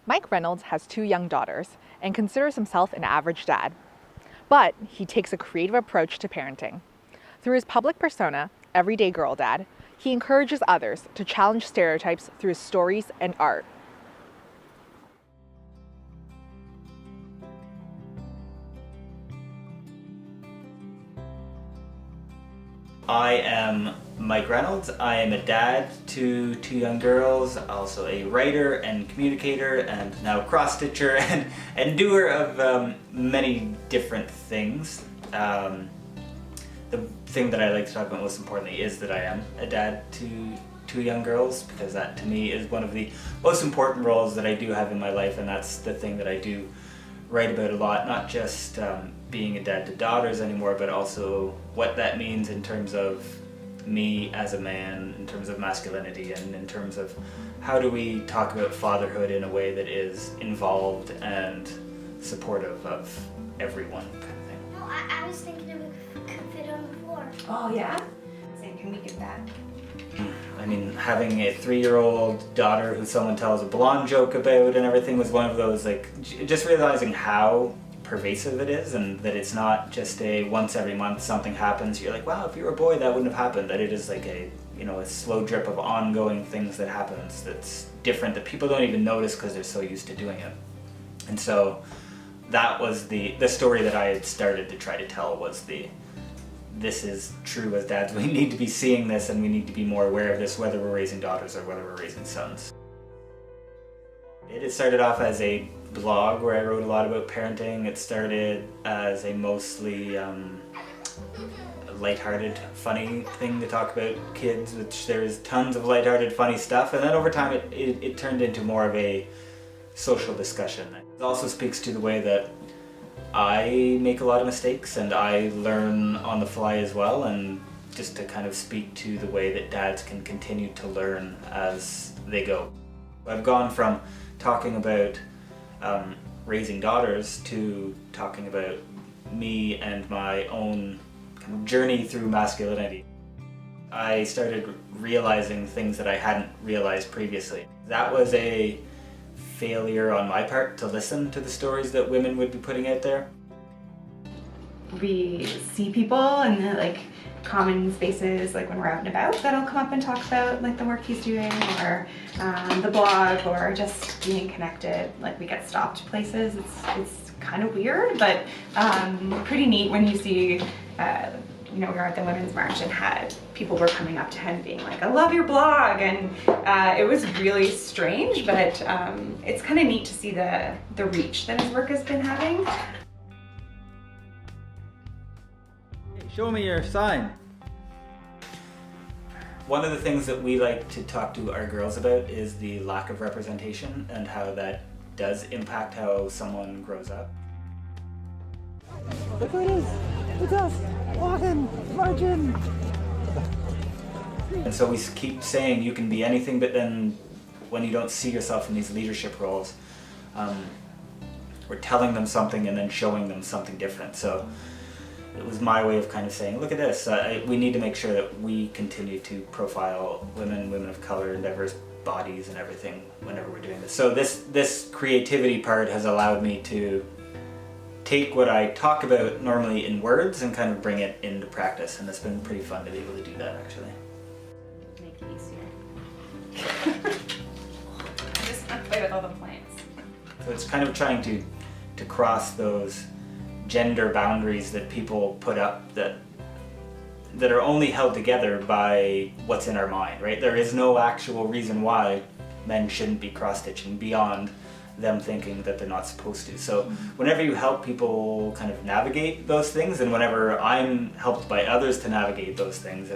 Mike Reynolds has 2 young daughters and considers himself an average dad. But he takes a creative approach to parenting. Through his public persona, Everyday Girl Dad, he encourages others to challenge stereotypes through his stories and art. I am Mike Reynolds. I am a dad to 2 young girls, also a writer and communicator, and now cross-stitcher and doer of many different things. The thing that I like to talk about most importantly is that I am a dad to 2 young girls, because that to me is one of the most important roles that I do have in my life, and that's the thing that I do write about a lot, not just being a dad to daughters anymore, but also what that means in terms of me as a man, in terms of masculinity, and in terms of how do we talk about fatherhood in a way that is involved and supportive of everyone, kind of thing. No, I was thinking if it could fit on the floor. Oh yeah? Saying, can we get that? I mean, having a 3-year-old daughter who someone tells a blonde joke about and everything was one of those, like, just realizing how pervasive it is, and that it's not just a once every month something happens, you're like, wow, if you were a boy that wouldn't have happened. That it is like a, you know, a slow drip of ongoing things that happens that's different, that people don't even notice because they're so used to doing it. And so that was the story that I had started to try to tell, was this is true as dads. We need to be seeing this, and we need to be more aware of this, whether we're raising daughters or whether we're raising sons. It started off as a blog where I wrote a lot about parenting. It started as a mostly lighthearted, funny thing to talk about kids, which there's tons of lighthearted, funny stuff. And then over time it turned into more of a social discussion. It also speaks to the way that I make a lot of mistakes and I learn on the fly as well, and just to kind of speak to the way that dads can continue to learn as they go. I've gone from talking about raising daughters to talking about me and my own kind of journey through masculinity. I started realizing things that I hadn't realized previously. That was a failure on my part to listen to the stories that women would be putting out there. We see people in the like common spaces, like when we're out and about, that'll come up and talk about like the work he's doing, or the blog, or just being connected. Like we get stopped places. It's kind of weird, but pretty neat when you see. You know, we were at the Women's March and had people were coming up to him being like, I love your blog, and it was really strange, but it's kind of neat to see the reach that his work has been having. Hey, show me your sign. One of the things that we like to talk to our girls about is the lack of representation and how that does impact how someone grows up. Look who it is! It's us! Walking! Marching! And so we keep saying you can be anything, but then when you don't see yourself in these leadership roles, we're telling them something and then showing them something different. So it was my way of kind of saying, look at this, we need to make sure that we continue to profile women of color, and diverse bodies and everything whenever we're doing this. So this creativity part has allowed me to take what I talk about normally in words and kind of bring it into practice, and it's been pretty fun to be able to do that, actually. Make it easier. I just want to play with all the plants. So it's kind of trying to cross those gender boundaries that people put up that are only held together by what's in our mind, right? There is no actual reason why men shouldn't be cross-stitching beyond them thinking that they're not supposed to. So whenever you help people kind of navigate those things, and whenever I'm helped by others to navigate those things,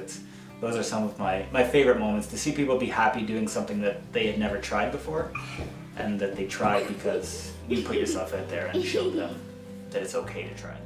those are some of my favorite moments, to see people be happy doing something that they had never tried before, and that they tried because you put yourself out there and showed them that it's okay to try.